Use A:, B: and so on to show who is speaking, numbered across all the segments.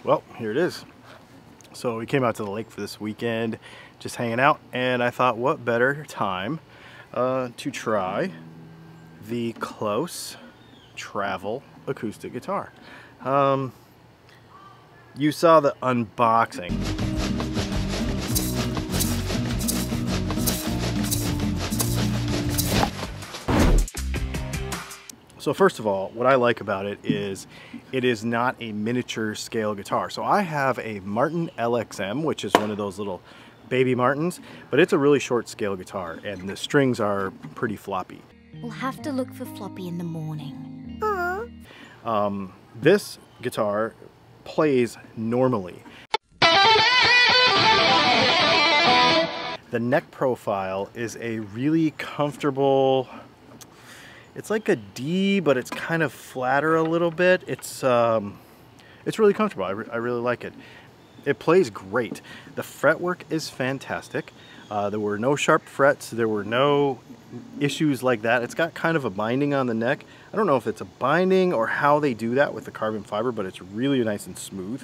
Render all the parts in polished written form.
A: Well, here it is. So we came out to the lake for this weekend, just hanging out, and I thought what better time to try the Klos travel acoustic guitar. You saw the unboxing. So first of all, what I like about it is not a miniature scale guitar. So I have a Martin LXM, which is one of those little baby Martins, but it's a really short scale guitar and the strings are pretty floppy.
B: We'll have to look for floppy in the morning.
A: This guitar plays normally. The neck profile is a really comfortable, it's like a D, but it's kind of flatter a little bit. It's really comfortable. I really like it. It plays great. The fretwork is fantastic. There were no sharp frets. There were no issues like that. It's got kind of a binding on the neck. I don't know if it's a binding or how they do that with the carbon fiber, but it's really nice and smooth.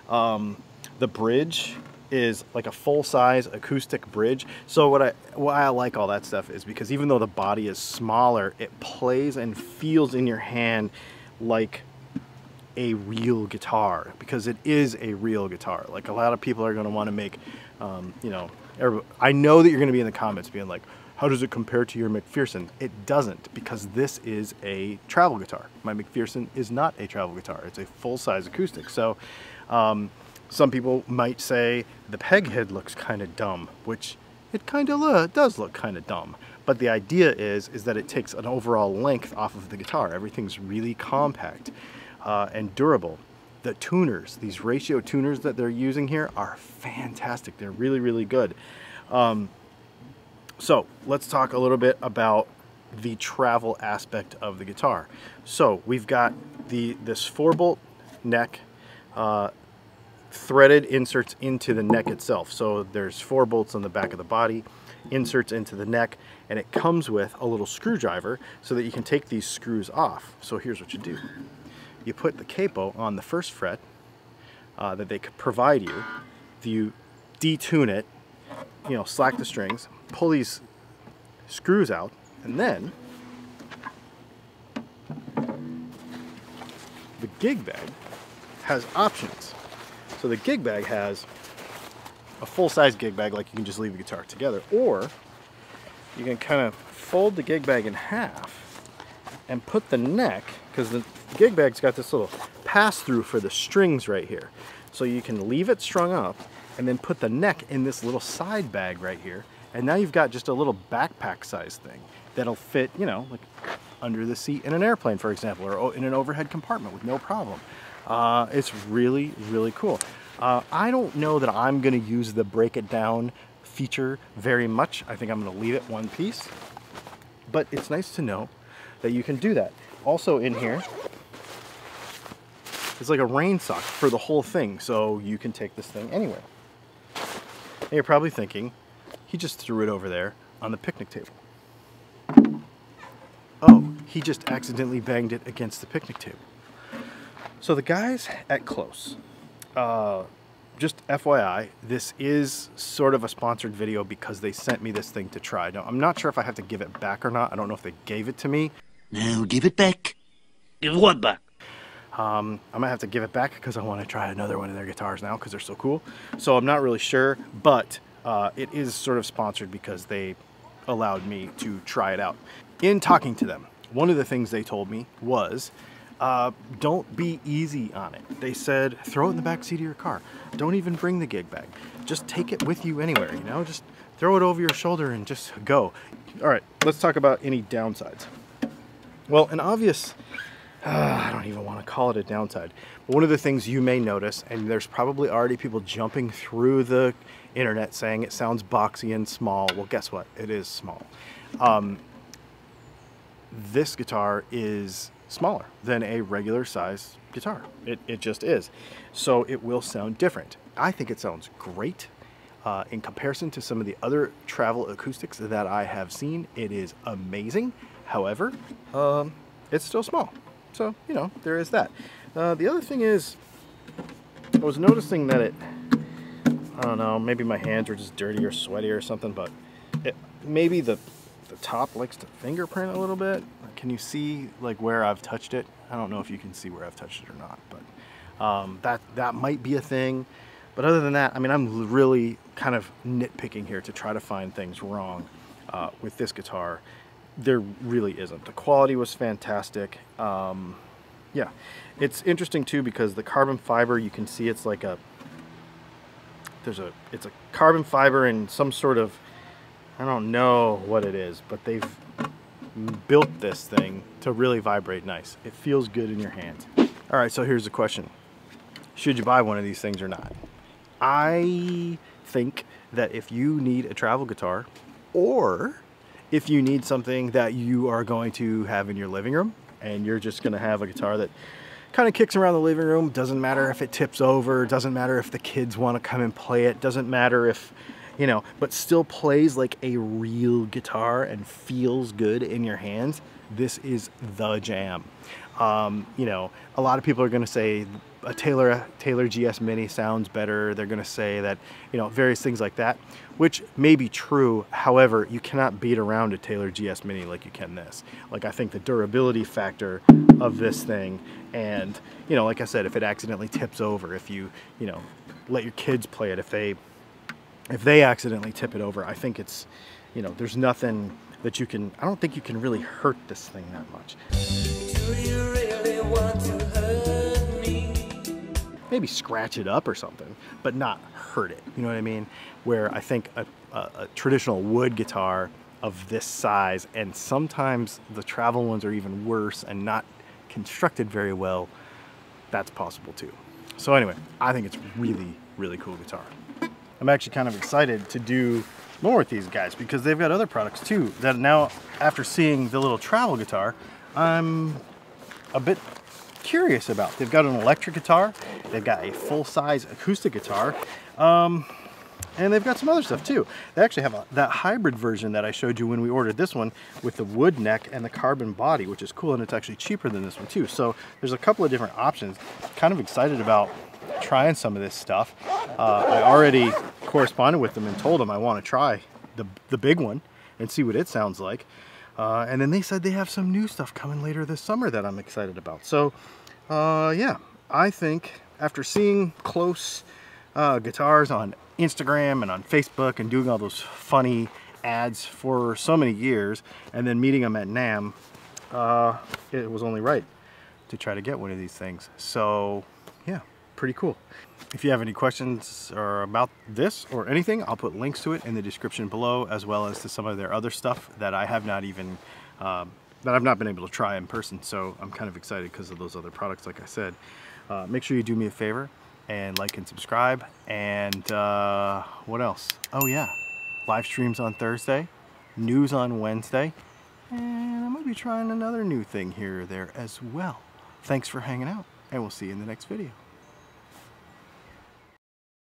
A: The bridge is like a full-size acoustic bridge. So why I like all that stuff is because even though the body is smaller, it plays and feels in your hand like a real guitar, because it is a real guitar. Like, a lot of people are going to want to make, you know, I know that you're going to be in the comments being like, how does it compare to your McPherson? It doesn't, because this is a travel guitar. My McPherson is not a travel guitar. It's a full-size acoustic. So some people might say the peg head looks kind of dumb, which it kind of does look kind of dumb. But the idea is that it takes an overall length off of the guitar. Everything's really compact and durable. The tuners, these ratio tuners that they're using here are fantastic. They're really, really good. So let's talk a little bit about the travel aspect of the guitar. So we've got this 4-bolt neck, threaded inserts into the neck itself. So there's 4 bolts on the back of the body, inserts into the neck, and it comes with a little screwdriver so that you can take these screws off. So here's what you do. You put the capo on the first fret that they could provide you. You detune it, you know, slack the strings, pull these screws out, and then the gig bag has options. So the gig bag has a full-size gig bag, like you can just leave the guitar together, or you can kind of fold the gig bag in half and put the neck, because the gig bag's got this little pass-through for the strings right here. So you can leave it strung up and then put the neck in this little side bag right here, and now you've got just a little backpack size thing that'll fit, you know, like under the seat in an airplane, for example, or in an overhead compartment with no problem. It's really, really cool. I don't know that I'm going to use the break it down feature very much. I think I'm going to leave it one piece, but it's nice to know that you can do that. Also in here, it's like a rain sock for the whole thing, so you can take this thing anywhere. And you're probably thinking, he just threw it over there on the picnic table. Oh, he just accidentally banged it against the picnic table. So the guys at Klos, just FYI, this is sort of a sponsored video because they sent me this thing to try. Now, I'm not sure if I have to give it back or not. I don't know if they gave it to me.
C: No, give it back. Give what back?
A: I might have to give it back because I want to try another one of their guitars now because they're so cool. So I'm not really sure, but it is sort of sponsored because they allowed me to try it out. In talking to them, one of the things they told me was, don't be easy on it. They said, throw it in the back seat of your car. Don't even bring the gig bag. Just take it with you anywhere, you know? Just throw it over your shoulder and just go. All right, let's talk about any downsides. Well, an obvious, I don't even want to call it a downside, but one of the things you may notice, and there's probably already people jumping through the internet saying it sounds boxy and small. Well, guess what? It is small. This guitar is smaller than a regular size guitar. It just is. So it will sound different. I think it sounds great. In comparison to some of the other travel acoustics that I have seen, it is amazing. However, it's still small. So, you know, there is that. The other thing is, I was noticing that it, I don't know, maybe my hands are just dirty or sweaty or something, but maybe the top likes to fingerprint a little bit. Can you see like where I've touched it? I don't know if you can see where I've touched it or not, but that might be a thing. But other than that, I mean, I'm really kind of nitpicking here to try to find things wrong with this guitar. There really isn't. The quality was fantastic. Yeah, it's interesting too because the carbon fiber, you can see it's like it's a carbon fiber and some sort of, I don't know what it is, but they've built this thing to really vibrate nice. It feels good in your hands. All right, so here's the question. Should you buy one of these things or not? I think that if you need a travel guitar, or if you need something that you are going to have in your living room, and you're just gonna have a guitar that kind of kicks around the living room, doesn't matter if it tips over, doesn't matter if the kids want to come and play it, doesn't matter if, you know, but still plays like a real guitar and feels good in your hands, this is the jam. You know, a lot of people are going to say a Taylor GS Mini sounds better. They're going to say that, you know, various things like that, which may be true. However, you cannot beat around a Taylor GS Mini like you can this. Like, I think the durability factor of this thing, and, you know, like I said, if it accidentally tips over, if you know, let your kids play it, if they accidentally tip it over, I think it's, you know, there's nothing that you can, I don't think you can really hurt this thing that much. Do you really want to hurt me? Maybe scratch it up or something, but not hurt it, you know what I mean? Where I think a traditional wood guitar of this size, and sometimes the travel ones are even worse and not constructed very well, that's possible too. So anyway, I think it's really, really cool guitar. I'm actually kind of excited to do more with these guys because they've got other products too that now, after seeing the little travel guitar, I'm a bit curious about. They've got an electric guitar, they've got a full-size acoustic guitar, and they've got some other stuff too. They actually have that hybrid version that I showed you when we ordered this one with the wood neck and the carbon body, which is cool, and it's actually cheaper than this one too. So there's a couple of different options. Kind of excited about trying some of this stuff. I already corresponded with them and told them I want to try the big one and see what it sounds like. And then they said they have some new stuff coming later this summer that I'm excited about. So yeah, I think after seeing Klos guitars on Instagram and on Facebook and doing all those funny ads for so many years, and then meeting them at NAMM, it was only right to try to get one of these things. So yeah, pretty cool. If you have any questions or about this or anything, I'll put links to it in the description below, as well as to some of their other stuff that I have not even that I've not been able to try in person. So I'm kind of excited because of those other products, like I said. Make sure you do me a favor and like and subscribe. And what else? Oh yeah, live streams on Thursday, news on Wednesday, and I might be trying another new thing here or there as well. Thanks for hanging out, and we'll see you in the next video.